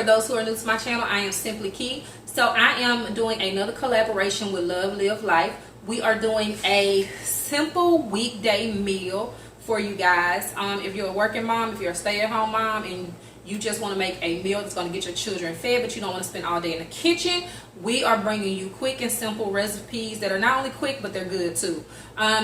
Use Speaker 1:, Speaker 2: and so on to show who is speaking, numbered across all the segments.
Speaker 1: those who are new to my channel, I am SimpliKeiis. So I am doing another collaboration with Love Live Life. We are doing a simple weekday meal for you guys. If you're a working mom, if you're a stay-at-home mom, and you just want to make a meal that's going to get your children fed, but you don't want to spend all day in the kitchen, we are bringing you quick and simple recipes that are not only quick, but they're good too.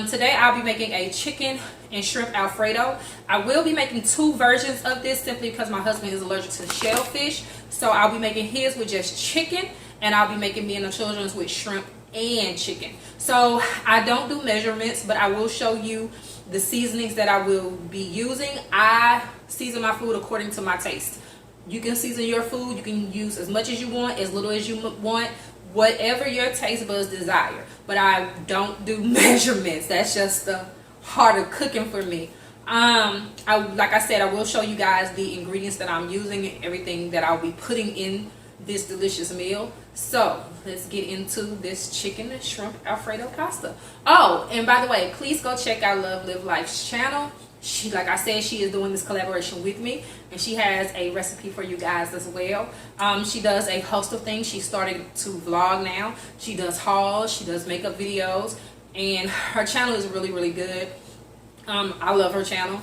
Speaker 1: Today I'll be making a chicken and shrimp Alfredo. I will be making two versions of this simply because my husband is allergic to shellfish. So I'll be making his with just chicken, and I'll be making me and the children's with shrimp and chicken. So I don't do measurements, but I will show you the seasonings that I will be using. I season my food according to my taste. You can season your food. You can use as much as you want, as little as you want, whatever your taste buds desire. But I don't do measurements. That's just the heart of cooking for me. Like I said, I will show you guys the ingredients that I'm using and everything that I'll be putting in this delicious meal. So let's get into this chicken and shrimp Alfredo pasta. Oh, and by the way, please go check out Love Live Life's channel. She, like I said, she is doing this collaboration with me, and she has a recipe for you guys as well. She does a host of things. She started to vlog now. She does hauls, she does makeup videos, and her channel is really good. I love her channel.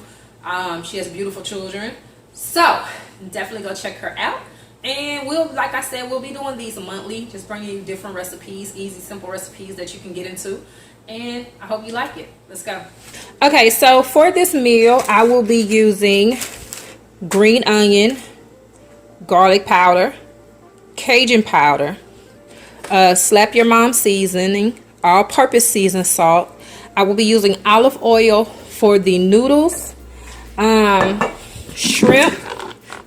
Speaker 1: She has beautiful children, so definitely go check her out. And like I said, we'll be doing these monthly, just bringing you different recipes, easy, simple recipes that you can get into. And I hope you like it. Let's go. Okay, so for this meal, I will be using green onion, garlic powder, Cajun powder, Slap Your Mom seasoning, all-purpose seasoned salt. I will be using olive oil for the noodles, shrimp.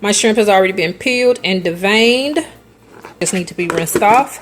Speaker 1: My shrimp has already been peeled and deveined. Just need to be rinsed off.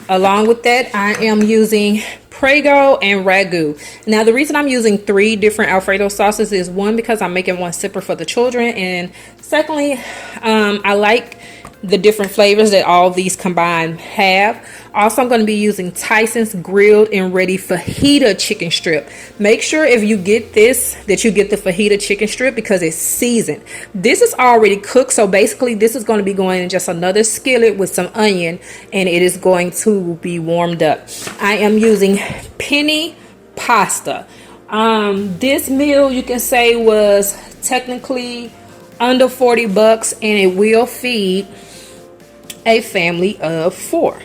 Speaker 1: Along with that, I am using Prego and Ragu. Now, the reason I'm using 3 different Alfredo sauces is, one, because I'm making one separate for the children, and secondly, I like the different flavors that all these combined have. Also, I'm going to be using Tyson's grilled and ready fajita chicken strip. Make sure if you get this that you get the fajita chicken strip because it's seasoned. This is already cooked, so basically this is going to be going in just another skillet with some onion, and it is going to be warmed up. I am using penny pasta. This meal, you can say, was technically under 40 bucks, and it will feed a family of 4.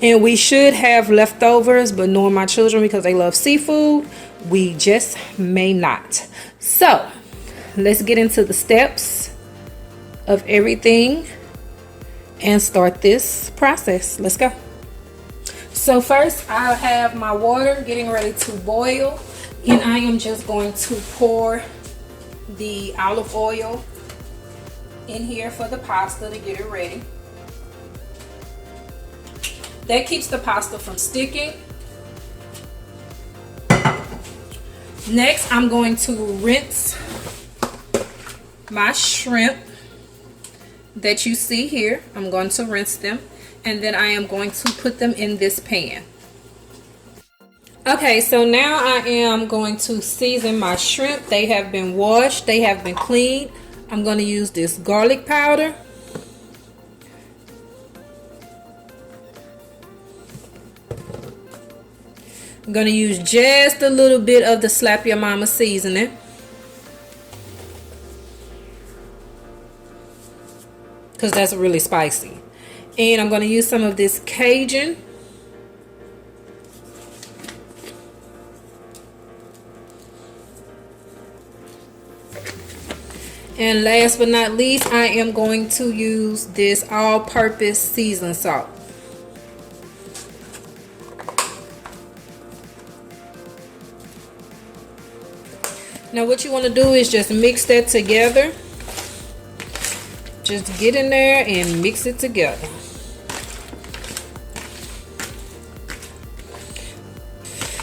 Speaker 1: And we should have leftovers, but knowing my children, because they love seafood, we just may not. So let's get into the steps of everything and start this process. Let's go. So first, I have my water getting ready to boil, and I am just going to pour the olive oil in here for the pasta to get it ready. That keeps the pasta from sticking. Next, I'm going to rinse my shrimp that you see here. I'm going to rinse them, and then I am going to put them in this pan. Okay, so now I am going to season my shrimp. They have been washed, they have been cleaned. I'm going to use this garlic powder. I'm going to use just a little bit of the Slap Your Mama seasoning, because that's really spicy. And I'm going to use some of this Cajun. And last but not least, I am going to use this all-purpose seasoned salt. Now what you want to do is just mix that together. Just get in there and mix it together.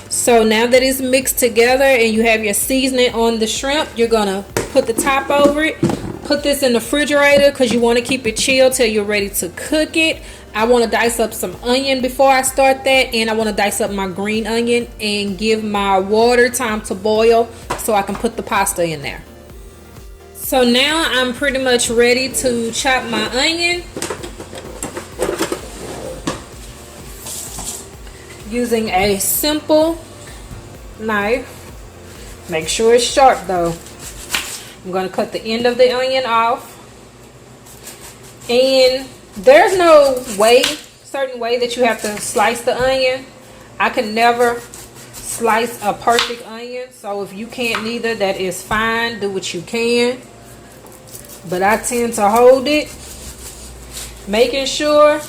Speaker 1: So now that it's mixed together and you have your seasoning on the shrimp, you're gonna put the top over it. Put this in the refrigerator because you want to keep it chilled till you're ready to cook it. I want to dice up some onion before I start that, and I want to dice up my green onion and give my water time to boil so I can put the pasta in there. So now I'm pretty much ready to chop my onion. using a simple knife. Make sure it's sharp though. I'm going to cut the end of the onion off. And there's no certain way that you have to slice the onion. I can never slice a perfect onion. So if you can't neither, that is fine. Do what you can. But I tend to hold it, making sure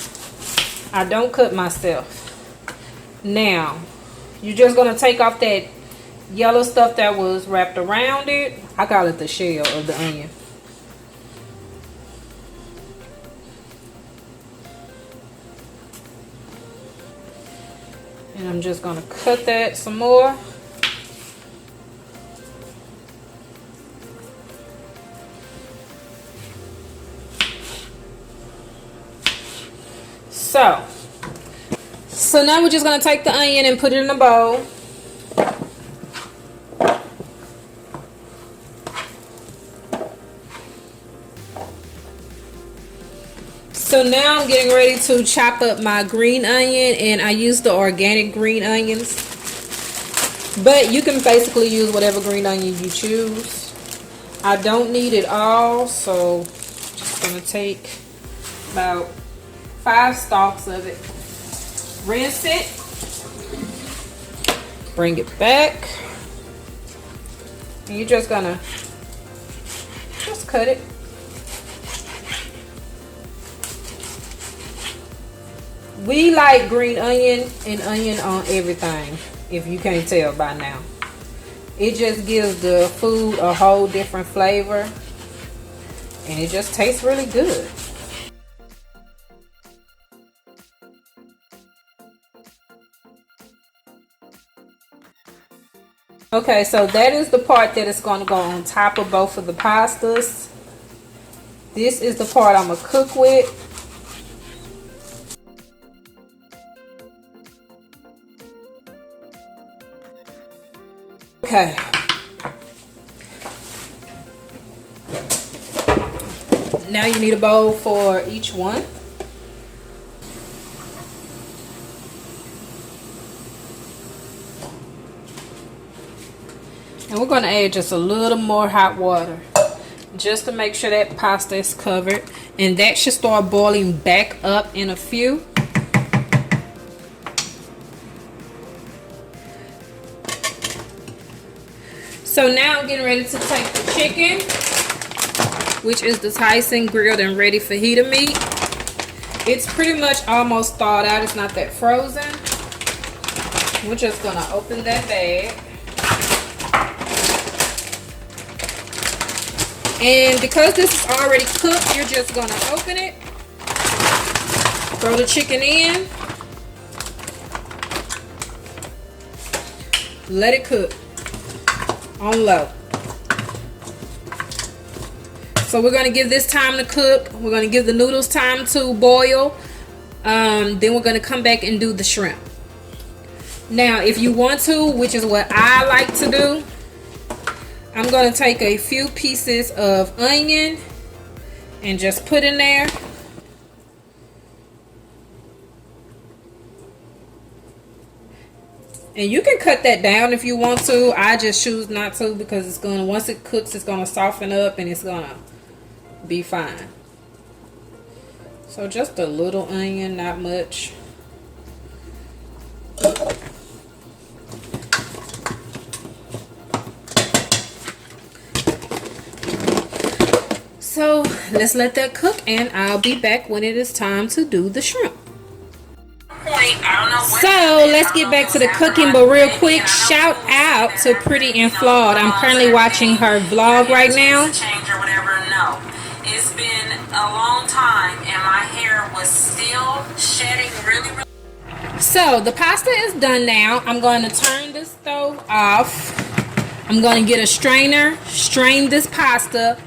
Speaker 1: I don't cut myself. Now, you're just going to take off that yellow stuff that was wrapped around it. I call it the shell of the onion. And I'm just going to cut that some more. So now we're just going to take the onion and put it in a bowl. So now I'm getting ready to chop up my green onion, and I use the organic green onions. But you can basically use whatever green onion you choose. I don't need it all, so I'm just going to take about 5 stalks of it. Rinse it. Bring it back. And you're just going to just cut it. We like green onion and onion on everything, if you can't tell by now. It just gives the food a whole different flavor, and it just tastes really good. Okay, so that is the part that is going to go on top of both of the pastas. This is the part I'm going to cook with. Okay. Now you need a bowl for each one. And we're going to add just a little more hot water just to make sure that pasta is covered. And that should start boiling back up in a few. So now I'm getting ready to take the chicken, which is the Tyson grilled and ready fajita meat. It's pretty much almost thawed out. It's not that frozen. We're just going to open that bag. And because this is already cooked, you're just going to open it. Throw the chicken in. Let it cook on low. So we're going to give this time to cook. We're going to give the noodles time to boil. Then we're going to come back and do the shrimp. Now, if you want to, which is what I like to do, I'm going to take a few pieces of onion and just put in there. And you can cut that down if you want to. I just choose not to because it's going to, once it cooks, it's going to soften up and it's going to be fine. So just a little onion, not much. So let's let that cook, and I'll be back when it is time to do the shrimp. So let's get back to the cooking, but real quick, shout out to Pretty and Flawed. I'm currently watching her vlog right now.
Speaker 2: It's been a long time and my hair was still shedding really.
Speaker 1: So the pasta is done now. I'm going to turn the stove off. I'm going to get a strainer, strain this pasta,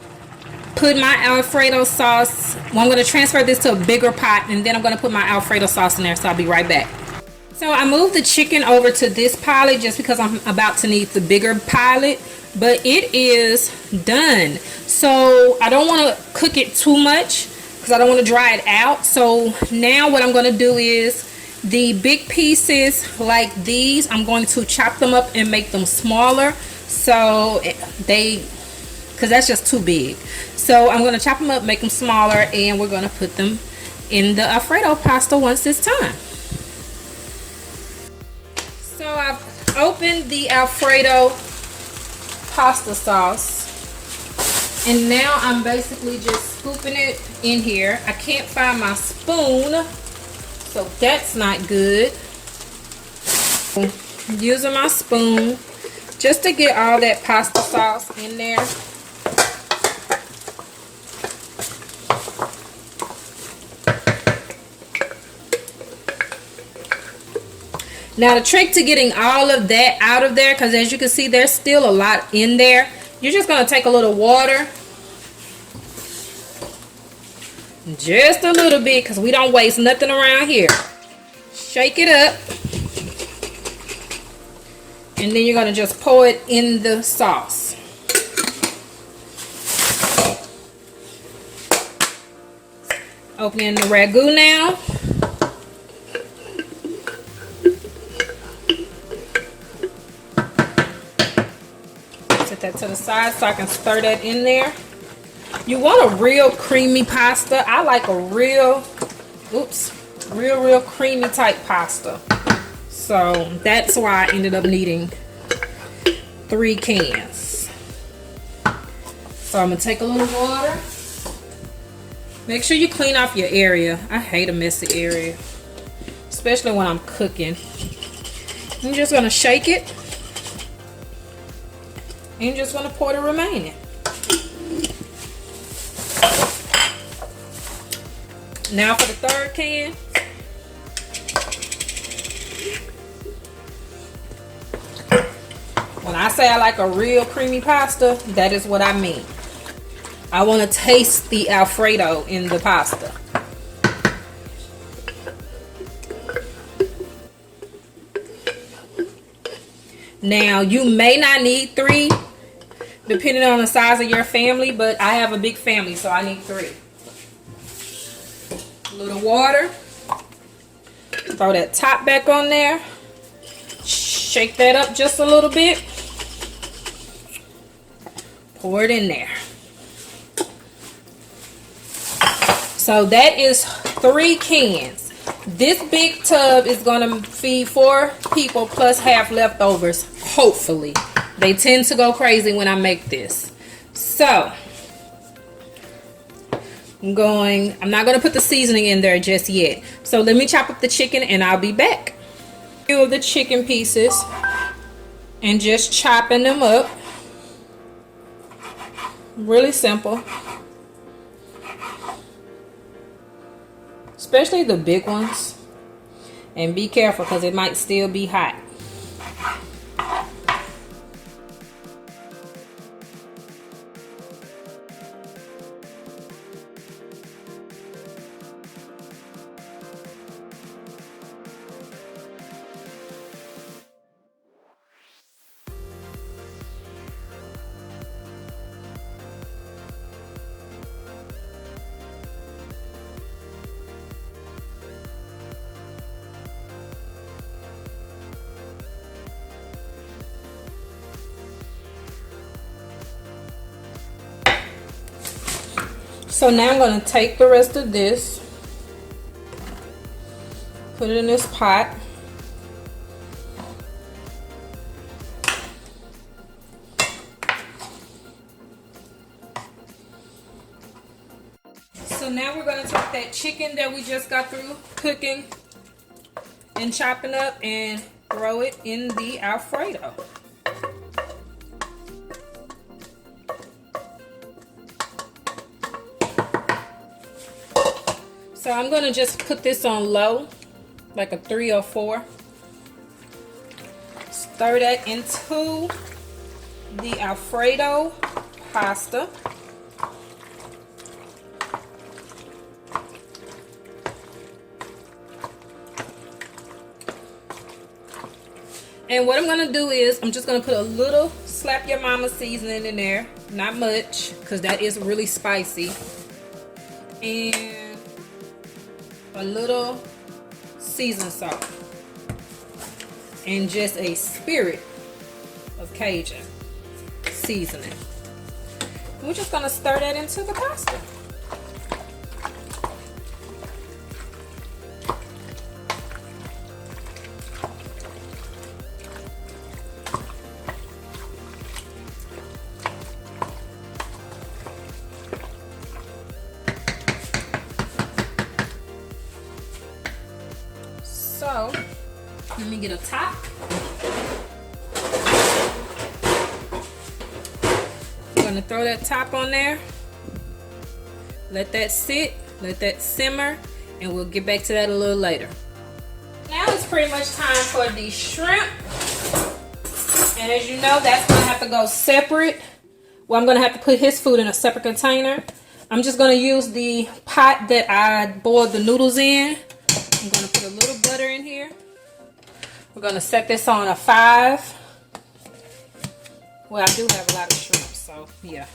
Speaker 1: put my Alfredo sauce. Well, I'm going to transfer this to a bigger pot, and then I'm going to put my Alfredo sauce in there, so I'll be right back. So I moved the chicken over to this pilot just because I'm about to need the bigger pilot, but it is done. So I don't want to cook it too much because I don't want to dry it out. So now what I'm going to do is The big pieces like these, I'm going to chop them up and make them smaller, so because that's just too big. So I'm going to chop them up, make them smaller, and we're going to put them in the Alfredo pasta once it's time. So I've opened the Alfredo pasta sauce, and now I'm basically just scooping it in here. I can't find my spoon, so that's not good. I'm using my spoon just to get all that pasta sauce in there. Now the trick to getting all of that out of there, because as you can see there's still a lot in there, you're just going to take a little water, just a little bit, because we don't waste nothing around here. Shake it up, and then you're going to just pour it in the sauce. Opening the ragu now. Set that to the side so I can stir that in there. You want a real creamy pasta. I like a real creamy type pasta. So that's why I ended up needing 3 cans. So I'm gonna take a little water. Make sure you clean off your area. I hate a messy area, especially when I'm cooking. I'm just gonna shake it, and you're just gonna pour the remaining. Now for the 3rd can. When I say I like a real creamy pasta, that is what I mean. I want to taste the Alfredo in the pasta. Now you may not need 3 depending on the size of your family, but I have a big family, so I need 3. A little water. Throw that top back on there. Shake that up just a little bit. Pour it in there. So that is 3 cans. This big tub is going to feed 4 people plus half leftovers, hopefully. They tend to go crazy when I make this. So I'm not going to put the seasoning in there just yet. So let me chop up the chicken and I'll be back. A few of the chicken pieces and just chopping them up. Really simple. Especially the big ones. And be careful because it might still be hot. So now I'm going to take the rest of this, put it in this pot. So now we're going to take that chicken that we just got through cooking and chopping up and throw it in the Alfredo. So I'm going to just put this on low, like a 3 or 4. Stir that into the Alfredo pasta. And what I'm going to do is I'm just going to put a little slap your mama seasoning in there. Not much, because that is really spicy. And a little seasoning salt and just a spirit of Cajun seasoning. We're just gonna stir that into the pasta. So, let me get a top. I'm gonna throw that top on there. Let that sit, let that simmer, and we'll get back to that a little later. Now it's pretty much time for the shrimp. And as you know, that's gonna have to go separate. Well, I'm gonna have to put his food in a separate container. I'm just gonna use the pot that I boiled the noodles in. I'm gonna put a little butter in here. We're gonna set this on a 5. Well, I do have a lot of shrimp, so yeah.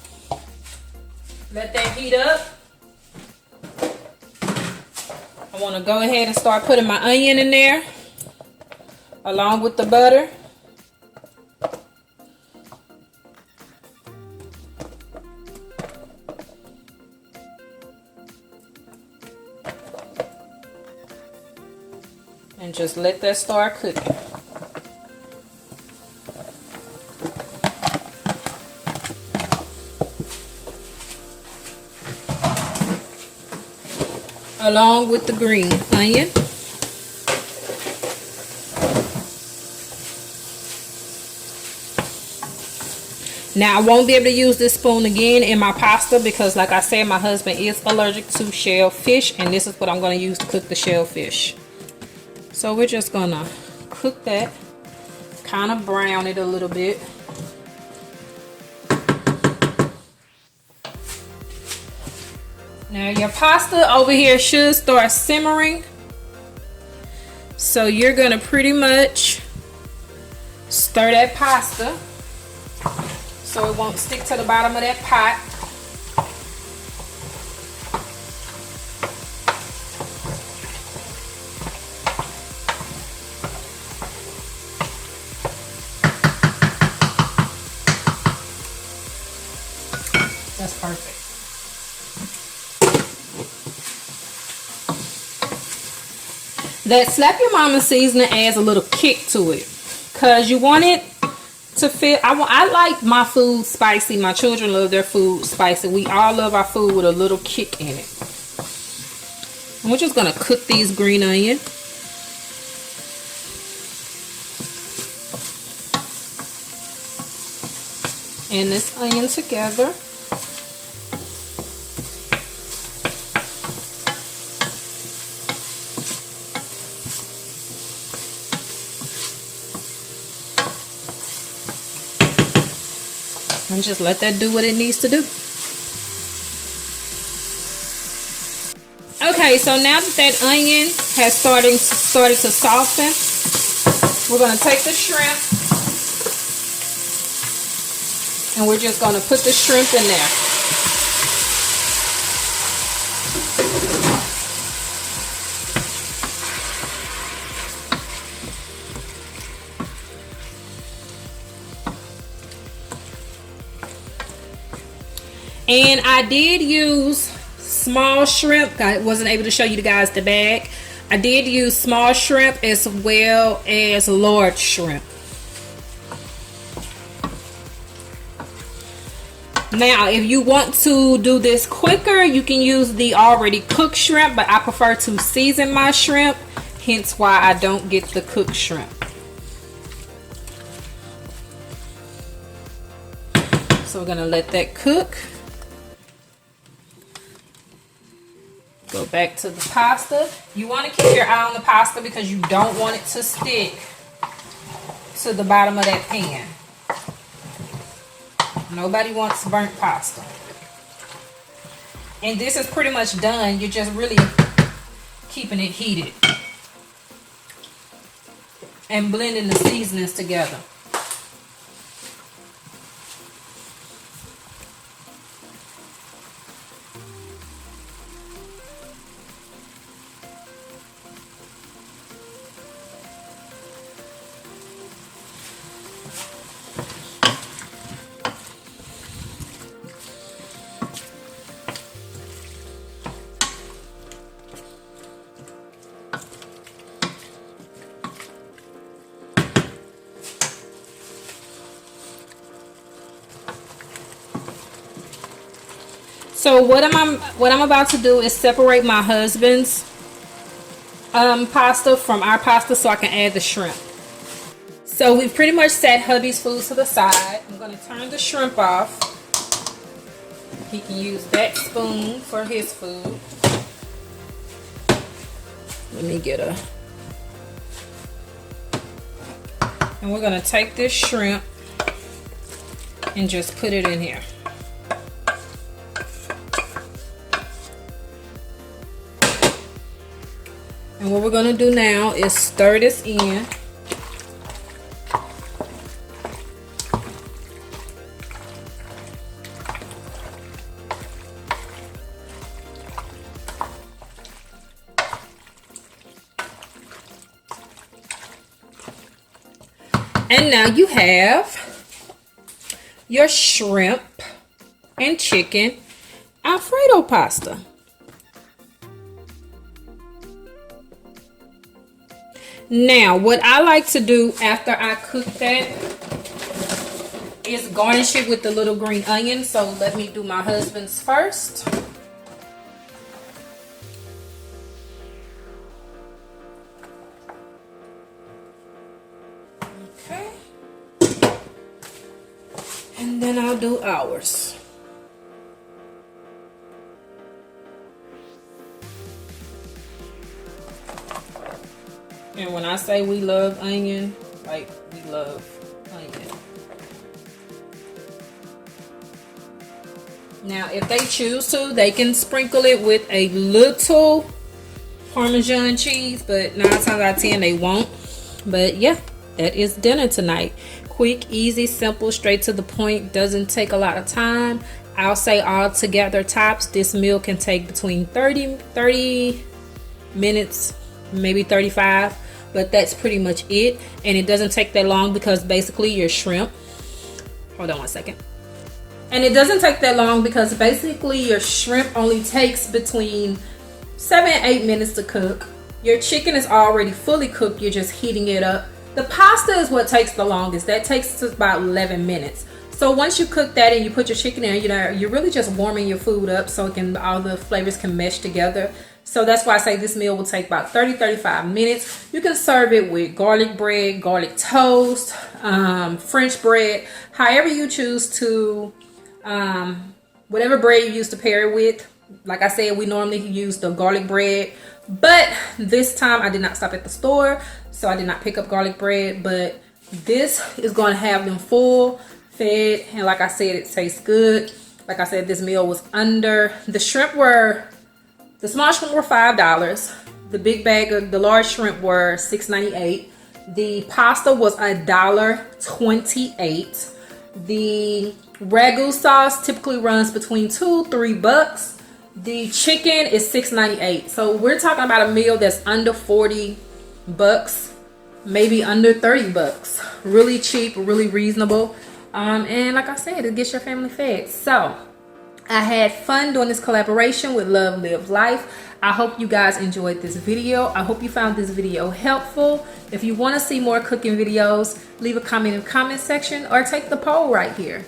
Speaker 1: Let that heat up. I wanna go ahead and start putting my onion in there, along with the butter. And just let that start cooking. Along with the green onion. Now I won't be able to use this spoon again in my pasta because, like I said, my husband is allergic to shellfish, and this is what I'm going to use to cook the shellfish. So we're just gonna cook that, kind of brown it a little bit. Now your pasta over here should start simmering. So you're gonna pretty much stir that pasta so it won't stick to the bottom of that pot. That's perfect. That Slap Your Mama seasoning adds a little kick to it, cause you want it to feel. I like my food spicy. My children love their food spicy. We all love our food with a little kick in it. And we're just gonna cook these green onions. And this onion together. And just let that do what it needs to do. Okay, so now that onion has started to soften, we're going to take the shrimp and we're just going to put the shrimp in there. And I did use small shrimp. I wasn't able to show you guys the bag. I did use small shrimp as well as large shrimp. Now, if you want to do this quicker, you can use the already cooked shrimp, but I prefer to season my shrimp, hence why I don't get the cooked shrimp. So we're gonna let that cook. Go back to the pasta. You want to keep your eye on the pasta because you don't want it to stick to the bottom of that pan. Nobody wants burnt pasta. And this is pretty much done. You're just really keeping it heated and blending the seasonings together. So what I'm about to do is separate my husband's pasta from our pasta so I can add the shrimp. So we've pretty much set hubby's food to the side. I'm going to turn the shrimp off. He can use that spoon for his food. Let me get a... And we're going to take this shrimp and just put it in here. And what we're going to do now is stir this in. And now you have your shrimp and chicken Alfredo pasta. Now, what I like to do after I cook that is garnish it with the little green onion. So let me do my husband's first. Okay. And then I'll do ours. And when I say we love onion, like we love onion. Now, if they choose to, they can sprinkle it with a little Parmesan cheese, but 9 times out of 10 they won't. But yeah, that is dinner tonight. Quick, easy, simple, straight to the point. Doesn't take a lot of time. I'll say all together tops, this meal can take between 30 minutes, maybe 35. But that's pretty much it. And it doesn't take that long because basically your shrimp, hold on one second. And it doesn't take that long because basically your shrimp only takes between 7 and 8 minutes to cook. Your chicken is already fully cooked. You're just heating it up. The pasta is what takes the longest. That takes about 11 minutes. So once you cook that and you put your chicken in, you're really just warming your food up so it can, all the flavors can mesh together. So that's why I say this meal will take about 30-35 minutes. You can serve it with garlic bread, garlic toast, French bread, however you choose to, whatever bread you use to pair it with. Like I said, we normally use the garlic bread, but this time I did not stop at the store, so I did not pick up garlic bread. But this is going to have them full fed, and like I said, it tastes good. Like I said, this meal was under, the small shrimp were $5. The big bag of the large shrimp were $6.98. The pasta was $1.28. The ragu sauce typically runs between $2-3. The chicken is $6.98. So we're talking about a meal that's under $40, maybe under $30. Really cheap, really reasonable. And like I said, it gets your family fed. So I had fun doing this collaboration with Love Live Life. I hope you guys enjoyed this video. I hope you found this video helpful. If you want to see more cooking videos, leave a comment in the comment section or take the poll right here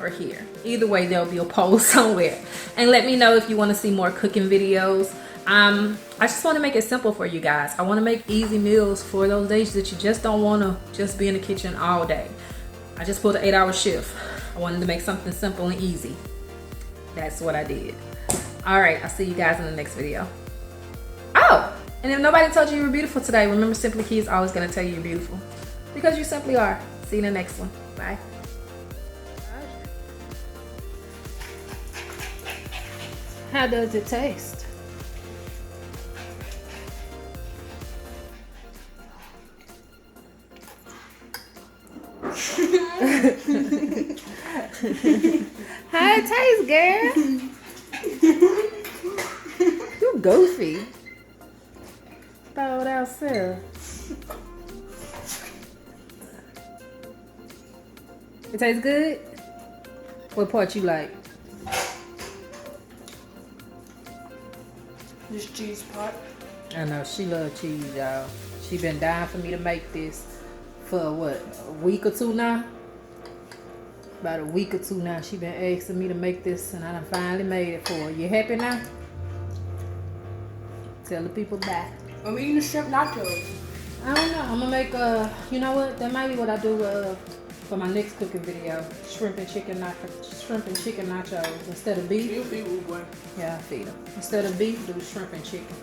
Speaker 1: or here. Either way, there'll be a poll somewhere. And let me know if you want to see more cooking videos. I just want to make it simple for you guys. I want to make easy meals for those days that you just don't want to just be in the kitchen all day. I just pulled an 8-hour shift. I wanted to make something simple and easy. That's what I did. All right, I'll see you guys in the next video. Oh, and if nobody told you you were beautiful today, remember SimpliKeiis is always going to tell you you're beautiful. Because you simply are. See you in the next one. Bye. How does it taste? How it tastes, girl? You goofy. Throw it out, sir. It tastes good? What part you like?
Speaker 3: This cheese pot.
Speaker 1: I know, she loves cheese, y'all. She been dying for me to make this for what, a week or two now? About a week or two now. She been asking me to make this, and I done finally made it for her. You happy now? Tell the people bye.
Speaker 3: I'm eating the shrimp nachos.
Speaker 1: I don't know. I'm gonna make you know what? That might be what I do for my next cooking video. Shrimp and chicken nachos instead of beef.
Speaker 3: You feed Rude Boy.
Speaker 1: Yeah, I feed them. Instead of beef, do shrimp and chicken.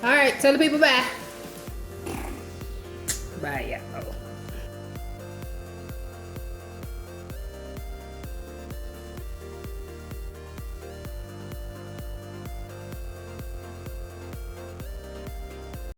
Speaker 1: All right, tell the people bye. Bye, y'all.